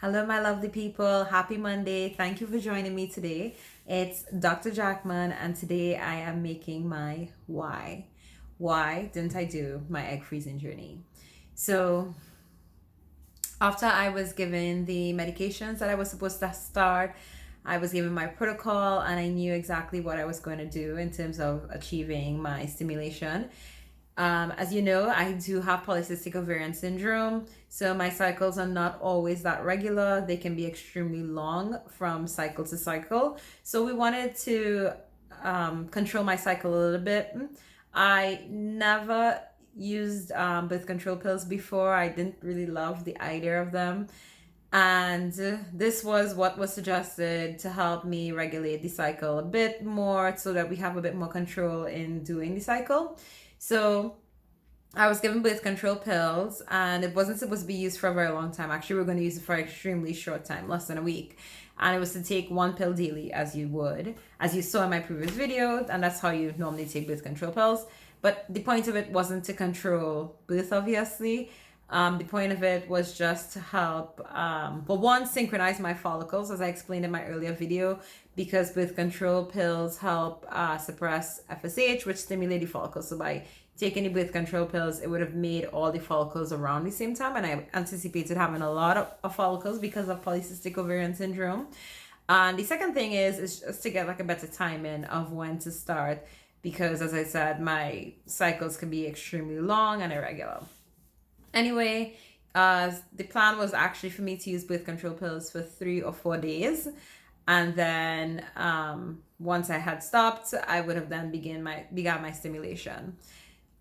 Hello, my lovely people. Happy Monday. Thank you for joining me today. It's Dr. Jackman, and today I am making my why. Why didn't I do my egg freezing journey? So, after I was given the medications that I was supposed to start, I was given my protocol and I knew exactly what I was going to do in terms of achieving my stimulation. As you know, I do have polycystic ovarian syndrome, so my cycles are not always that regular. They can be extremely long from cycle to cycle. So we wanted to control my cycle a little bit. I never used birth control pills before. I didn't really love the idea of them. And this was what was suggested to help me regulate the cycle a bit more so that we have a bit more control in doing the cycle. So I was given birth control pills and it wasn't supposed to be used for a very long time. Actually, we are going to use it for an extremely short time, less than a week. And it was to take one pill daily as you saw in my previous video. And that's how you normally take birth control pills. But the point of it wasn't to control birth, obviously. The point of it was just to help, but one, synchronize my follicles, as I explained in my earlier video, because birth control pills help suppress FSH, which stimulate the follicles. So by taking the birth control pills, it would have made all the follicles around the same time, and I anticipated having a lot of follicles because of polycystic ovarian syndrome. And the second thing is just to get like a better timing of when to start, because as I said, my cycles can be extremely long and irregular. Anyway, the plan was actually for me to use birth control pills for 3 or 4 days. And then once I had stopped, I would have then began my stimulation.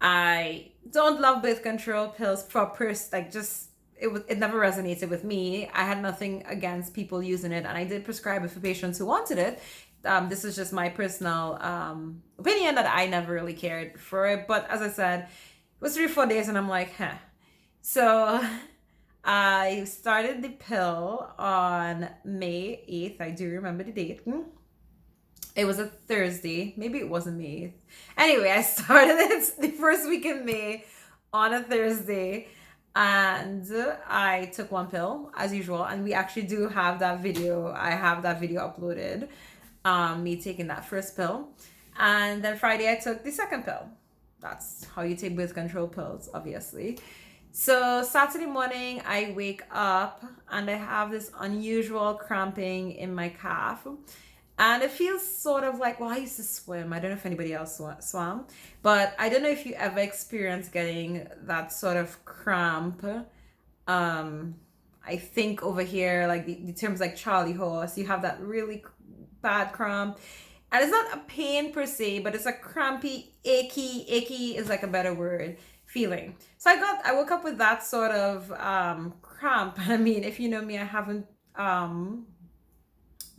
I don't love birth control pills for it never resonated with me. I had nothing against people using it, and I did prescribe it for patients who wanted it. This is just my personal opinion that I never really cared for it. But as I said, it was 3 or 4 days, and I'm like, huh. So I started the pill on May 8th. I do remember the date. It was a Thursday. Maybe it wasn't May 8th. Anyway, I started it the first week in May on a Thursday. And I took one pill as usual. And we actually do have that video. I have that video uploaded. Me taking that first pill. And then Friday I took the second pill. That's how you take birth control pills, obviously. So Saturday morning, I wake up and I have this unusual cramping in my calf. And it feels sort of like, well, I used to swim. I don't know if anybody else swam, but I don't know if you ever experienced getting that sort of cramp. I think over here, like the terms like Charlie horse, you have that really bad cramp. And it's not a pain per se, but it's a crampy, icky is like a better word, feeling. So I woke up with that sort of cramp. I mean, if you know me, I haven't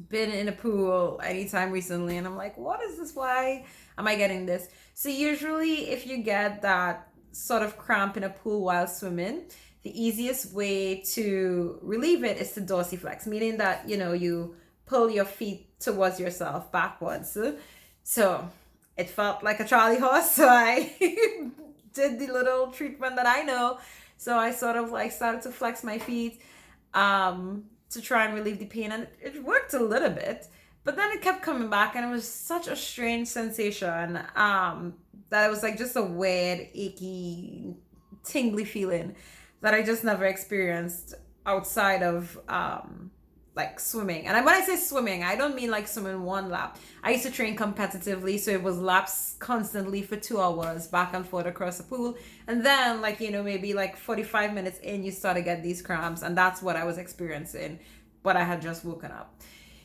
been in a pool anytime recently, and I'm like, what is this? Why am I getting this? So usually if you get that sort of cramp in a pool while swimming, the easiest way to relieve it is to dorsiflex, meaning that, you pull your feet towards yourself backwards. So it felt like a Charlie horse, so I did the little treatment that I know. So I sort of like started to flex my feet to try and relieve the pain, and it worked a little bit, but then it kept coming back, and it was such a strange sensation that it was like just a weird, achy, tingly feeling that I just never experienced outside of like swimming. And when I say swimming, I don't mean like swimming one lap. I used to train competitively, so it was laps constantly for 2 hours back and forth across the pool. And then maybe like 45 minutes in, you start to get these cramps, and that's what I was experiencing, but I had just woken up.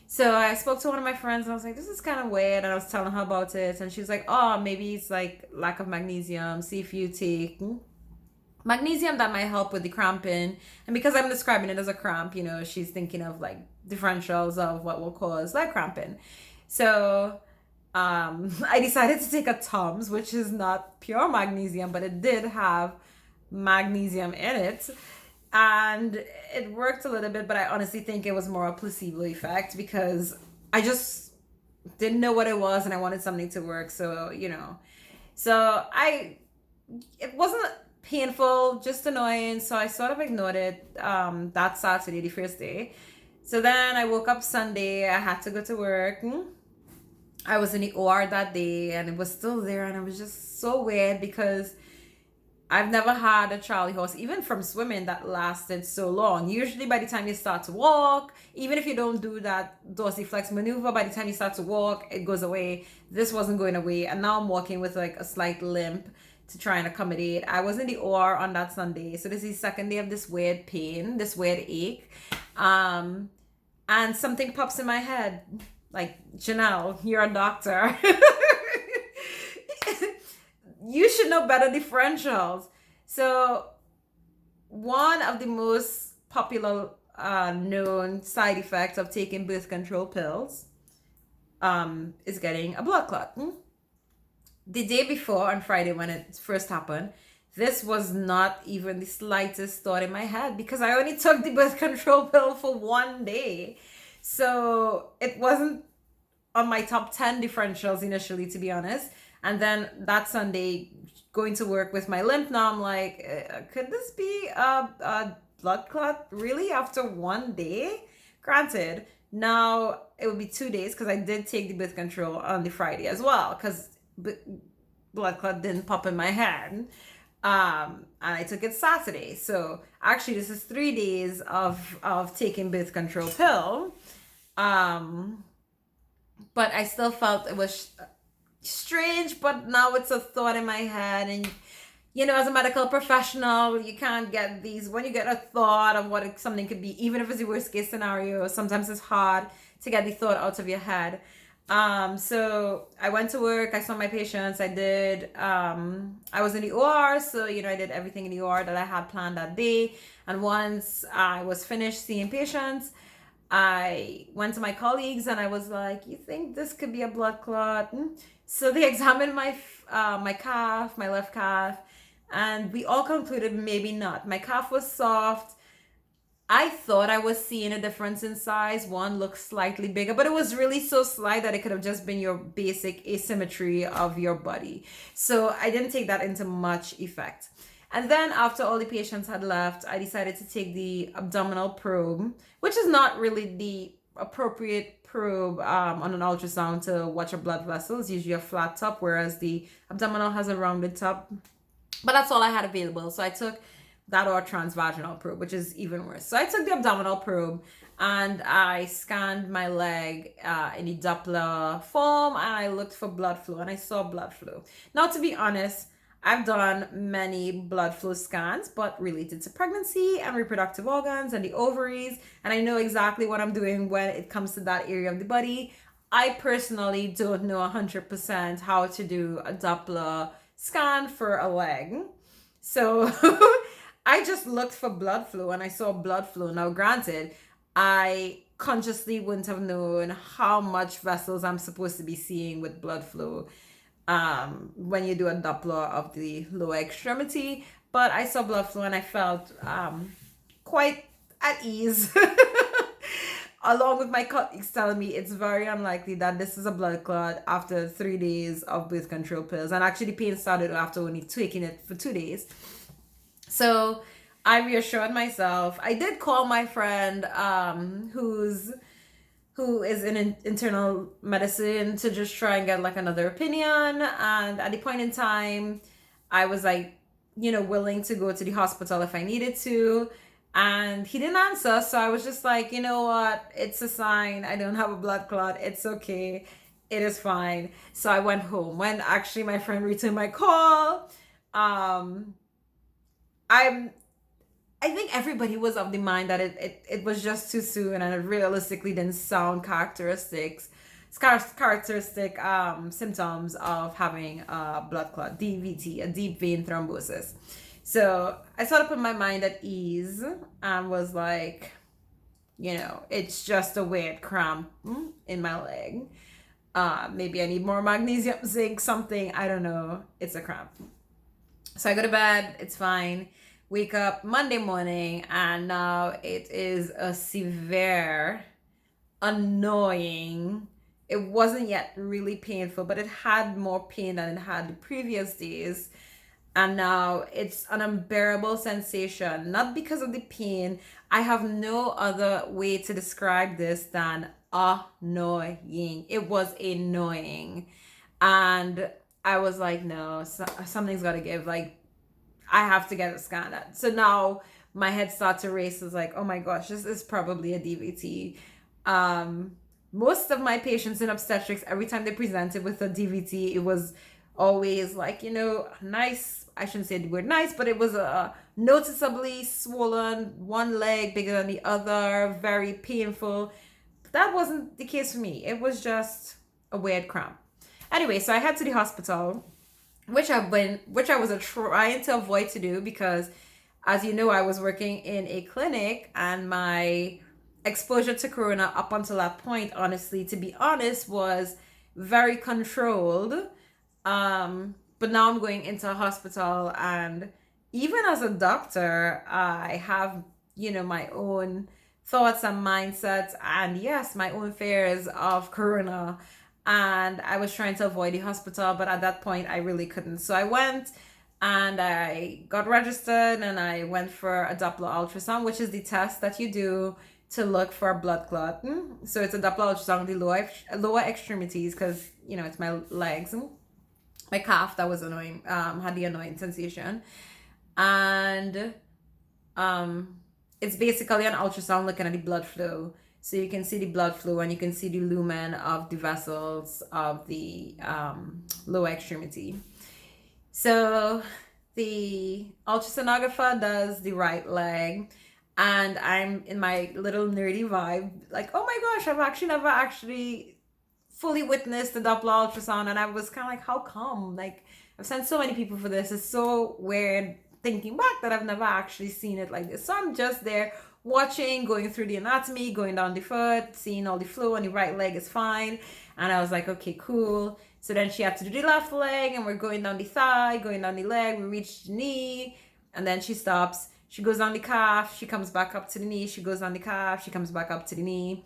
So I spoke to one of my friends and I was like, this is kind of weird. And I was telling her about it, and she was like, oh, maybe it's like lack of magnesium. See if you take magnesium, that might help with the cramping. And because I'm describing it as a cramp, she's thinking of like differentials of what will cause leg cramping. So I decided to take a Tums, which is not pure magnesium, but it did have magnesium in it, and it worked a little bit. But I honestly think it was more a placebo effect, because I just didn't know what it was and I wanted something to work. So it wasn't painful, just annoying. So I sort of ignored it that Saturday, the first day. So then I woke up Sunday. I had to go to work. I was in the OR that day and it was still there. And it was just so weird because I've never had a Charlie horse, even from swimming, that lasted so long. Usually, by the time you start to walk, even if you don't do that dorsiflex maneuver, by the time you start to walk, it goes away. This wasn't going away. And now I'm walking with like a slight limp to try and accommodate. I was in the OR on that Sunday. So this is the second day of this weird pain, this weird ache. And something pops in my head. Like, Janelle, you're a doctor. You should know better differentials. So one of the most popular known side effects of taking birth control pills is getting a blood clot. The day before, on Friday, when it first happened, this was not even the slightest thought in my head because I only took the birth control pill for one day. So it wasn't on my top 10 differentials initially, to be honest. And then that Sunday, going to work with my limp now, I'm like, could this be a blood clot really after one day? Granted, now it would be 2 days because I did take the birth control on the Friday as well because blood clot didn't pop in my head. And I took it Saturday. So actually, this is 3 days of taking birth control pill. But I still felt it was strange, but now it's a thought in my head. And as a medical professional, you can't get these. When you get a thought of what something could be, even if it's the worst case scenario, sometimes it's hard to get the thought out of your head. So I went to work, I saw my patients, I was in the OR, so I did everything in the OR that I had planned that day. And once I was finished seeing patients, I went to my colleagues and I was like, you think this could be a blood clot? So they examined my calf, my left calf, and we all concluded maybe not. My calf was soft. I thought I was seeing a difference in size. One looked slightly bigger, but it was really so slight that it could have just been your basic asymmetry of your body. So I didn't take that into much effect. And then after all the patients had left, I decided to take the abdominal probe, which is not really the appropriate probe on an ultrasound to watch your blood vessels. Usually a flat top, whereas the abdominal has a rounded top. But that's all I had available. So I took that or transvaginal probe, which is even worse. So I took the abdominal probe and I scanned my leg in the Doppler form and I looked for blood flow and I saw blood flow. Now, to be honest, I've done many blood flow scans, but related to pregnancy and reproductive organs and the ovaries, and I know exactly what I'm doing when it comes to that area of the body. I personally don't know 100% how to do a Doppler scan for a leg. So I just looked for blood flow and I saw blood flow. Now, granted, I consciously wouldn't have known how much vessels I'm supposed to be seeing with blood flow when you do a Doppler of the lower extremity, but I saw blood flow and I felt quite at ease. Along with my colleagues telling me it's very unlikely that this is a blood clot after 3 days of birth control pills. And actually the pain started after only taking it for 2 days. So I reassured myself. I did call my friend who is in internal medicine to just try and get like another opinion. And at the point in time, I was like, willing to go to the hospital if I needed to. And he didn't answer. So I was just like, you know what? It's a sign. I don't have a blood clot. It's okay. It is fine. So I went home. When actually my friend returned my call, I think everybody was of the mind that it was just too soon and it realistically didn't sound characteristic symptoms of having a blood clot, DVT, a deep vein thrombosis. So I sort of put my mind at ease and was like, it's just a weird cramp in my leg. Maybe I need more magnesium, zinc, something. I don't know. It's a cramp. So I go to bed. It's fine. Wake up Monday morning and now it is a severe, annoying. It wasn't yet really painful, but it had more pain than it had the previous days. And now it's an unbearable sensation, not because of the pain. I have no other way to describe this than annoying. It was annoying. And I was like, no, something's got to give. Like, I have to get it scanned. So now my head starts to race. It's like, oh my gosh, this is probably a DVT. Um, Most of my patients in obstetrics, every time they presented with a DVT, it was always like, nice. I shouldn't say the word nice, but it was a noticeably swollen, one leg bigger than the other, very painful. That wasn't the case for me. It was just a weird cramp. Anyway, so I head to the hospital, which I was trying to avoid to do because, as you know, I was working in a clinic, and my exposure to corona up until that point, honestly, to be honest, was very controlled. But now I'm going into a hospital, and even as a doctor, I have, my own thoughts and mindsets, and yes, my own fears of corona. And I was trying to avoid the hospital, but at that point, I really couldn't. So I went and I got registered, and I went for a Doppler ultrasound, which is the test that you do to look for a blood clot. So it's a Doppler ultrasound of the lower extremities, because it's my legs, my calf that was annoying, had the annoying sensation. And it's basically an ultrasound looking at the blood flow. So you can see the blood flow, and you can see the lumen of the vessels of the lower extremity. So the ultrasonographer does the right leg, and I'm in my little nerdy vibe, like, oh my gosh, I've actually never actually fully witnessed the Doppler ultrasound. And I was kind of like, how come? Like, I've sent so many people for this. It's so weird thinking back that I've never actually seen it like this. So I'm just there watching, going through the anatomy, going down the foot, seeing all the flow, and the right leg is fine. And I was like, okay, cool. So then she had to do the left leg, and we're going down the thigh, going down the leg. We reach the knee, and then she stops. She goes down the calf. She comes back up to the knee. She goes down the calf. She comes back up to the knee.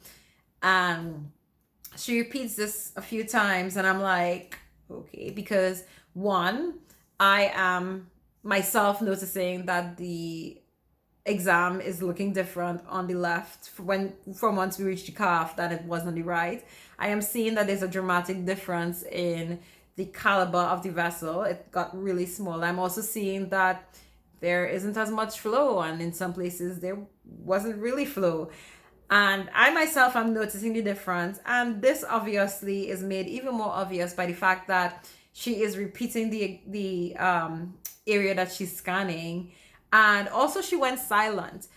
And she repeats this a few times, and I'm like, okay, because one, I am myself noticing that the exam is looking different on the left from once we reach the calf than it was on the right. I am seeing that there's a dramatic difference in the caliber of the vessel. It got really small. I'm also seeing that there isn't as much flow, and in some places there wasn't really flow. And I myself am noticing the difference. And this obviously is made even more obvious by the fact that she is repeating the area that she's scanning. And also, she went silent.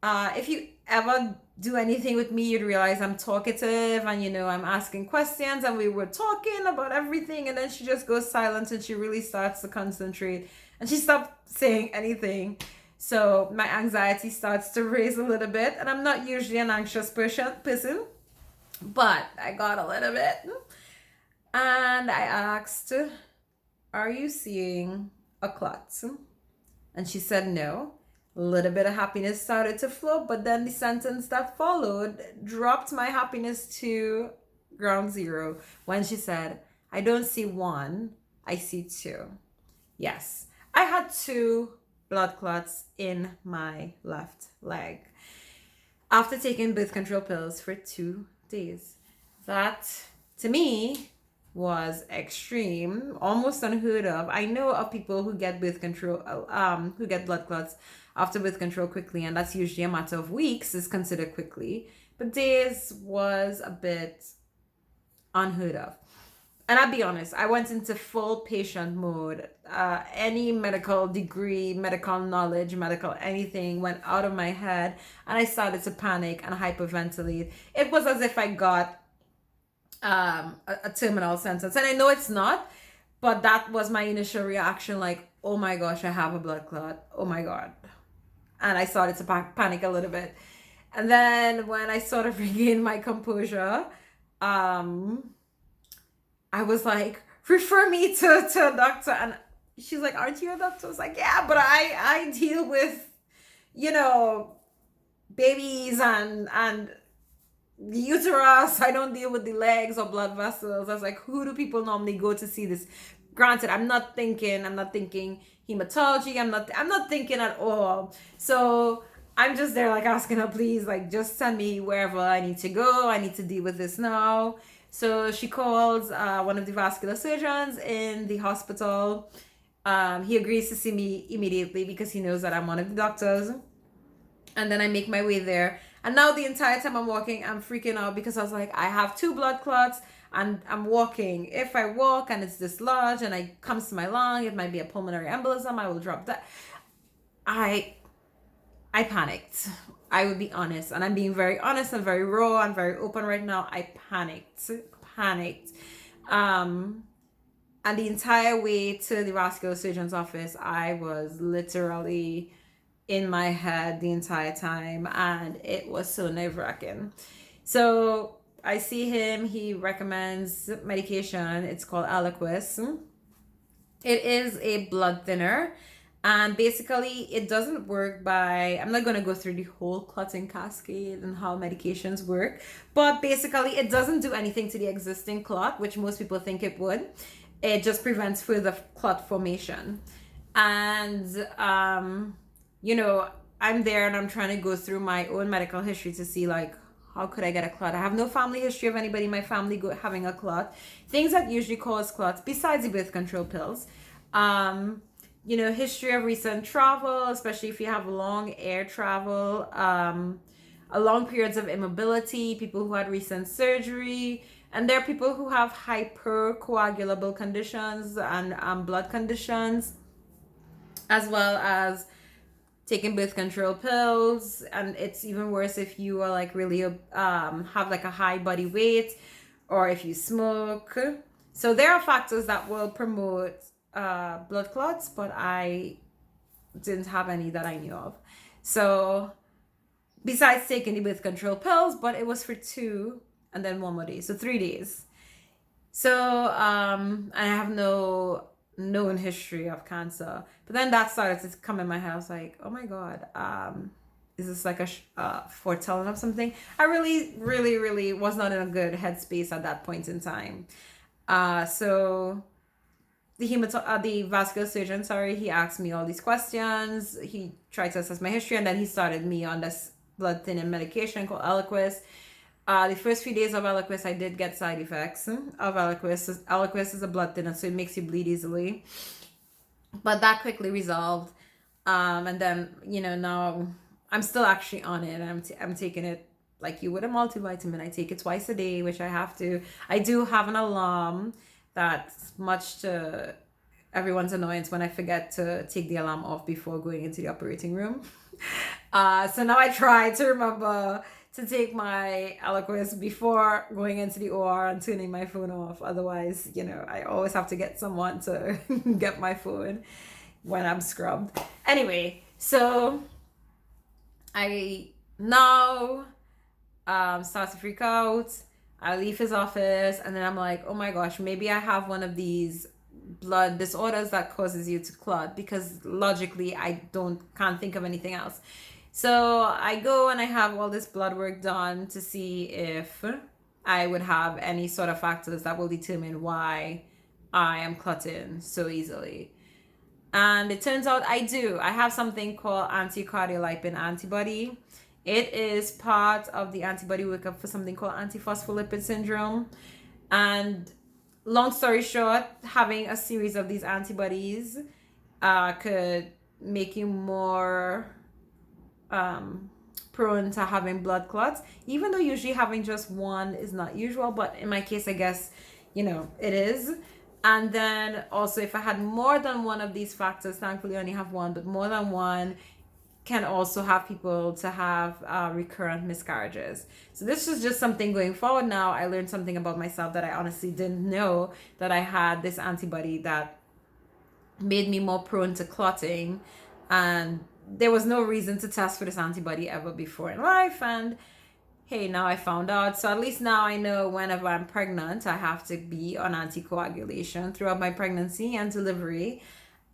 If you ever do anything with me, you'd realize I'm talkative, and I'm asking questions, and we were talking about everything, and then she just goes silent, and she really starts to concentrate, and she stopped saying anything. So my anxiety starts to raise a little bit, and I'm not usually an anxious person, but I got a little bit. And I asked, are you seeing a clot? And she said no. A little bit of happiness started to flow, but then the sentence that followed dropped my happiness to ground zero when she said, I don't see one, I see two. Yes, I had two blood clots in my left leg after taking birth control pills for 2 days. That, to me, was extreme, almost unheard of. I know of people who get birth control, who get blood clots after birth control quickly, and that's usually a matter of weeks, is considered quickly. But days was a bit unheard of. And I'll be honest, I went into full patient mode. Any medical degree, medical knowledge, medical anything went out of my head, and I started to panic and hyperventilate. It was as if I got a terminal sentence, and I know it's not, but that was my initial reaction, like, oh my gosh, I have a blood clot, oh my god. And I started to panic a little bit. And then when I sort of regained my composure, I was like, refer me to a doctor. And she's like, aren't you a doctor? I was like, yeah, but I deal with, babies and the uterus. I don't deal with the legs or blood vessels. I was like, who do people normally go to see this? granted, I'm not thinking hematology. I'm not thinking at all. So I'm just there like asking her, please, like just send me wherever I need to go. I need to deal with this now. So she calls one of the vascular surgeons in the hospital. He agrees to see me immediately because he knows that I'm one of the doctors. And then I make my way there. And now the entire time I'm walking, I'm freaking out because I was like, I have 2 blood clots and I'm walking. If I walk and it's dislodged and it comes to my lung, it might be a pulmonary embolism. I will drop that. I panicked. I would be honest, and I'm being very honest and very raw and very open right now. I panicked. Um, and the entire way to the vascular surgeon's office, I was literally in my head the entire time, and it was so nerve wracking. So I see him. He recommends medication. It's called Eliquis. It is a blood thinner, and basically it doesn't work by, I'm not going to go through the whole clotting cascade and how medications work, but basically it doesn't do anything to the existing clot, which most people think it would. It just prevents further clot formation. And I'm there and I'm trying to go through my own medical history to see, like, how could I get a clot? I have no family history of anybody in my family having a clot. Things that usually cause clots, besides the birth control pills. History of recent travel, especially if you have long air travel, long periods of immobility, people who had recent surgery, and there are people who have hypercoagulable conditions and blood conditions, as well as taking birth control pills. And it's even worse if you are like really have like a high body weight, or if you smoke. So there are factors that will promote blood clots, but I didn't have any that I knew of. So besides taking the birth control pills, but it was for 2 and then 1 more day, so 3 days. So I have no known history of cancer. But then that started to come in my head. I was like, oh my God, is this like a foretelling of something? I really, really, really was not in a good headspace at that point in time. So the vascular surgeon, he asked me all these questions. He tried to assess my history, and then he started me on this blood thinning medication called Eliquis. The first few days of Eliquis, I did get side effects of Eliquis. Eliquis is a blood thinner, so it makes you bleed easily. But that quickly resolved. And then, now I'm still actually on it. I'm taking it like you would a multivitamin. I take it twice a day, which I have to. I do have an alarm that's much to everyone's annoyance when I forget to take the alarm off before going into the operating room. So now I try to remember to take my Eliquis before going into the OR and turning my phone off. Otherwise, I always have to get someone to get my phone when I'm scrubbed. Anyway, so I now start to freak out. I leave his office, and then I'm like, oh my gosh, maybe I have one of these blood disorders that causes you to clot, because logically I can't think of anything else. So I go and I have all this blood work done to see if I would have any sort of factors that will determine why I am clotting so easily. And it turns out I do. I have something called anticardiolipin antibody. It is part of the antibody workup for something called antiphospholipid syndrome. And long story short, having a series of these antibodies could make you more prone to having blood clots, even though usually having just one is not usual. But in my case, I guess, it is. And then also, if I had more than one of these factors, thankfully I only have one, but more than one can also have people to have recurrent miscarriages. So this is just something going forward now. I learned something about myself that I honestly didn't know, that I had this antibody that made me more prone to clotting. And there was no reason to test for this antibody ever before in life. And hey, now I found out. So at least now I know whenever I'm pregnant, I have to be on anticoagulation throughout my pregnancy and delivery,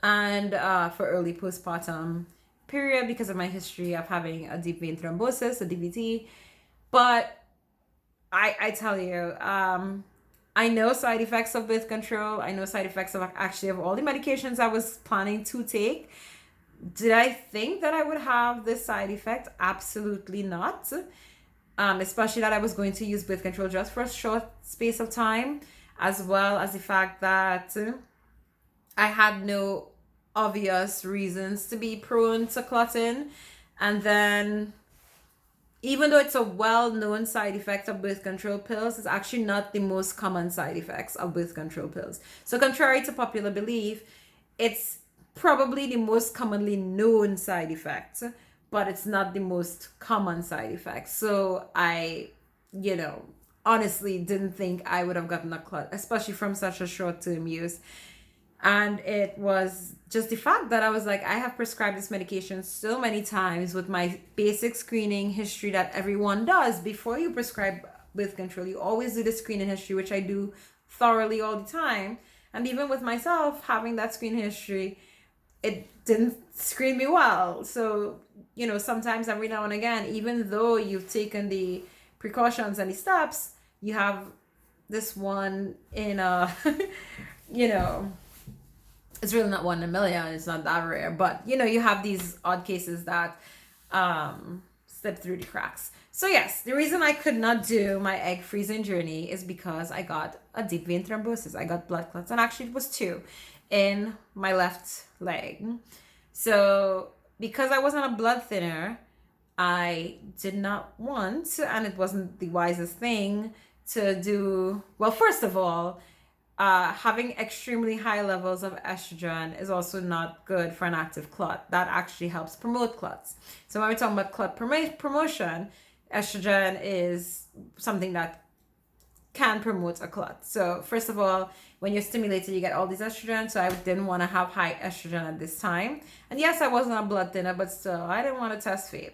and for early postpartum period, because of my history of having a deep vein thrombosis, a DVT. But I tell you, I know side effects of birth control. I know side effects of actually of all the medications I was planning to take. Did I think that I would have this side effect? Absolutely not. Especially that I was going to use birth control just for a short space of time, as well as the fact that I had no obvious reasons to be prone to clotting. And then, even though it's a well-known side effect of birth control pills, it's actually not the most common side effects of birth control pills. So contrary to popular belief, it's probably the most commonly known side effect, but it's not the most common side effect. So I, you know, honestly didn't think I would have gotten a clot, especially from such a short-term use. And it was just the fact that I was like, I have prescribed this medication so many times with my basic screening history that everyone does before you prescribe birth control. You always do the screening history, which I do thoroughly all the time. And even with myself having that screening history, it didn't screen me well. So, sometimes every now and again, even though you've taken the precautions and the steps, you have this one in a, you know, it's really not one in a million. It's not that rare, but you have these odd cases that slip through the cracks. So yes, the reason I could not do my egg freezing journey is because I got a deep vein thrombosis. I got blood clots, and actually it was two in my left leg. So because I was on a blood thinner, I did not want, and it wasn't the wisest thing to do. Well, first of all, having extremely high levels of estrogen is also not good for an active clot. That actually helps promote clots. So when we're talking about clot promotion, estrogen is something that can promote a clot. So first of all, when you're stimulated, you get all these estrogen. So I didn't want to have high estrogen at this time. And yes, I wasn't a blood thinner, but still, I didn't want to test fate.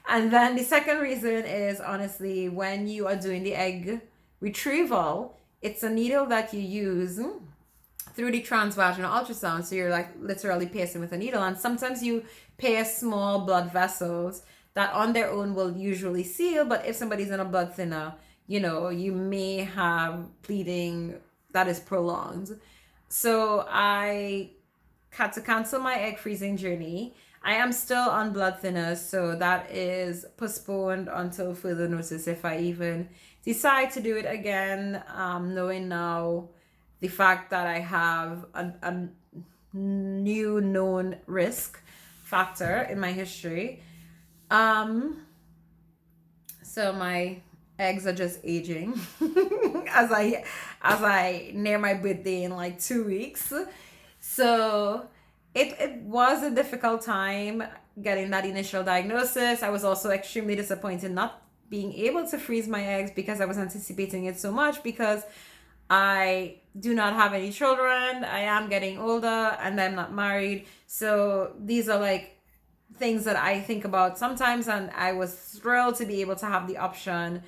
And then the second reason is, honestly, when you are doing the egg retrieval, it's a needle that you use through the transvaginal ultrasound. So you're like literally piercing with a needle. And sometimes you pierce small blood vessels that on their own will usually seal. But if somebody's in a blood thinner, you may have bleeding that is prolonged. So I had to cancel my egg freezing journey. I am still on blood thinners, so that is postponed until further notice if I even decide to do it again, knowing now the fact that I have a new known risk factor in my history. So my eggs are just aging as I near my birthday in like 2 weeks. So it was a difficult time getting that initial diagnosis. I was also extremely disappointed not being able to freeze my eggs because I was anticipating it so much, because I do not have any children. I am getting older and I'm not married. So these are like things that I think about sometimes, and I was thrilled to be able to have the option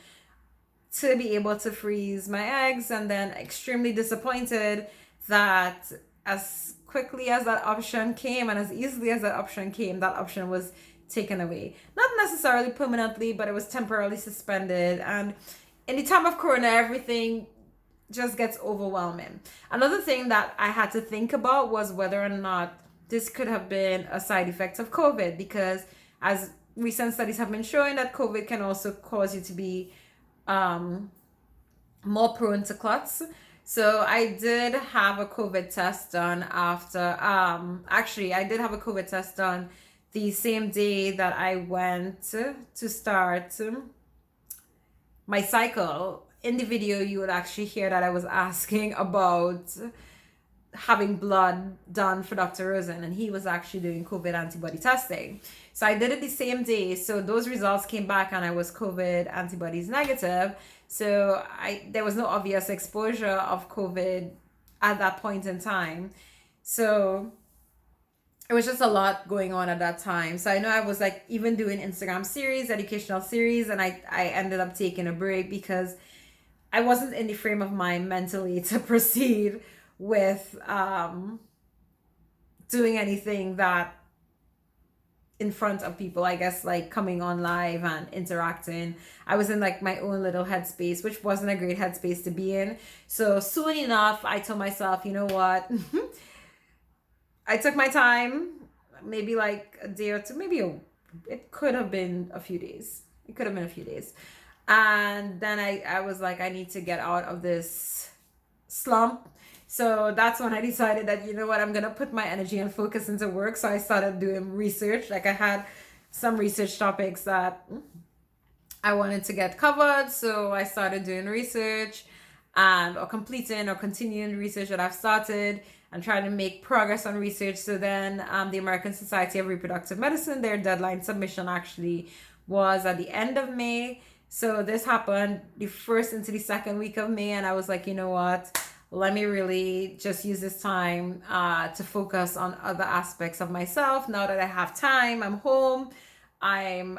to be able to freeze my eggs, and then extremely disappointed that as quickly as that option came and as easily as that option came, that option was taken away. Not necessarily permanently, but it was temporarily suspended. And in the time of Corona, everything just gets overwhelming. Another thing that I had to think about was whether or not this could have been a side effect of COVID, because as recent studies have been showing, that COVID can also cause you to be more prone to clots. So I did have a COVID test done after, actually, I did have a COVID test done the same day that I went to start my cycle. In the video, you would actually hear that I was asking about having blood done for Dr. Rosen, and he was actually doing COVID antibody testing. So I did it the same day. So those results came back and I was COVID antibodies negative. So there was no obvious exposure of COVID at that point in time. So it was just a lot going on at that time. So I know I was like even doing Instagram series, educational series, and I ended up taking a break because I wasn't in the frame of mind mentally to proceed with doing anything that in front of people, I guess, like coming on live and interacting. I was in like my own little headspace, which wasn't a great headspace to be in. So soon enough, I told myself, you know what? I took my time, maybe like a day or two, it could have been a few days. It could have been a few days. And then I was like, I need to get out of this slump. So that's when I decided that, you know what, I'm gonna put my energy and focus into work. So I started doing research. Like I had some research topics that I wanted to get covered. So I started doing research and or completing or continuing research that I've started and trying to make progress on research. So then the American Society of Reproductive Medicine, their deadline submission actually was at the end of May. So this happened the first into the second week of May, and I was like, you know what? Let me really just use this time to focus on other aspects of myself. Now that I have time, I'm home. I'm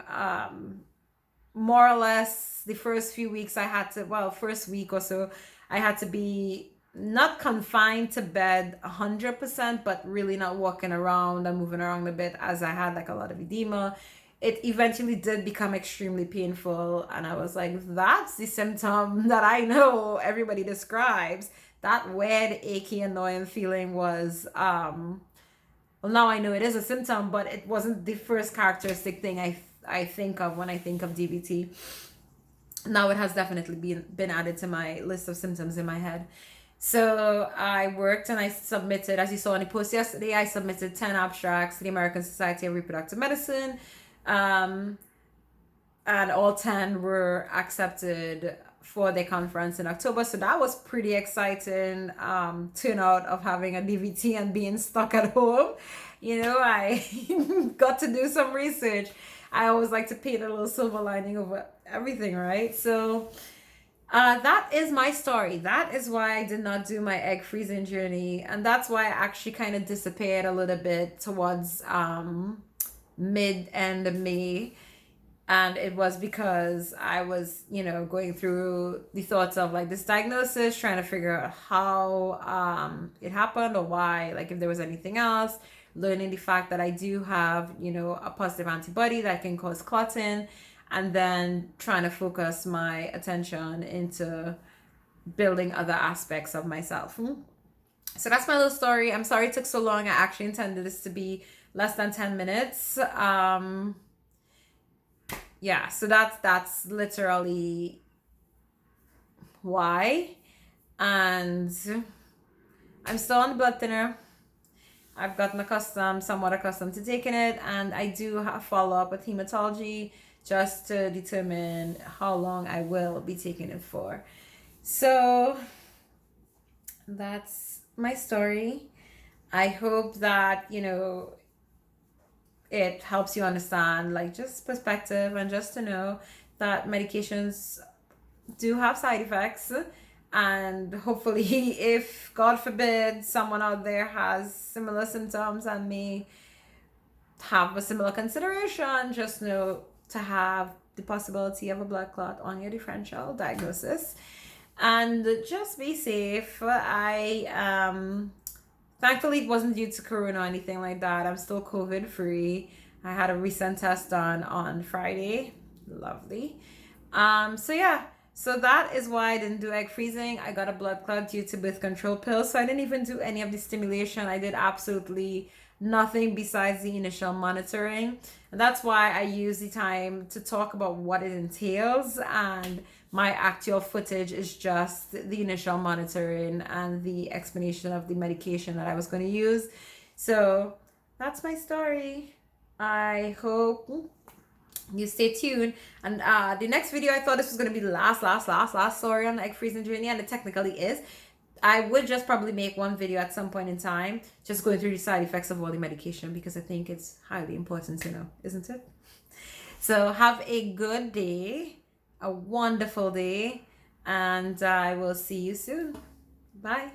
more or less the first few weeks I had to, well, first week or so, I had to be not confined to bed 100%, but really not walking around and moving around a bit as I had like a lot of edema. It eventually did become extremely painful, and I was like, that's the symptom that I know everybody describes. That weird, achy, annoying feeling was, well, now I know it is a symptom, but it wasn't the first characteristic thing I think of when I think of DVT. Now it has definitely been added to my list of symptoms in my head. So I worked and I submitted, as you saw in the post yesterday, I submitted 10 abstracts to the American Society of Reproductive Medicine. And all 10 were accepted for the conference in October. So that was pretty exciting turnout of having a DVT and being stuck at home. You know, I got to do some research. I always like to paint a little silver lining over everything, right? So that is my story. That is why I did not do my egg freezing journey. And that's why I actually kind of disappeared a little bit towards mid-end of May. And it was because I was, you know, going through the thoughts of like this diagnosis, trying to figure out how it happened or why, like if there was anything else, learning the fact that I do have, you know, a positive antibody that can cause clotting, and then trying to focus my attention into building other aspects of myself. So that's my little story. I'm sorry it took so long. I actually intended this to be less than 10 minutes. Yeah, so that's literally why. And I'm still on the blood thinner. I've gotten somewhat accustomed to taking it, and I do have follow up with hematology just to determine how long I will be taking it for. So that's my story. I hope that, you know, it helps you understand like just perspective, and just to know that medications do have side effects. And hopefully, if God forbid someone out there has similar symptoms and may have a similar consideration, just know to have the possibility of a blood clot on your differential diagnosis, and just be safe. Thankfully, it wasn't due to corona or anything like that. I'm still COVID free. I had a recent test done on Friday. Lovely. So yeah. So that is why I didn't do egg freezing. I got a blood clot due to birth control pills. So I didn't even do any of the stimulation. I did absolutely nothing besides the initial monitoring. And that's why I use the time to talk about what it entails, and my actual footage is just the initial monitoring and the explanation of the medication that I was going to use. So that's my story. I hope you stay tuned. And the next video, I thought this was going to be the last story on the egg freezing journey, and it technically is. I would just probably make one video at some point in time, just going through the side effects of all the medication, because I think it's highly important to know, isn't it? So have a good day, a wonderful day, and I will see you soon. Bye.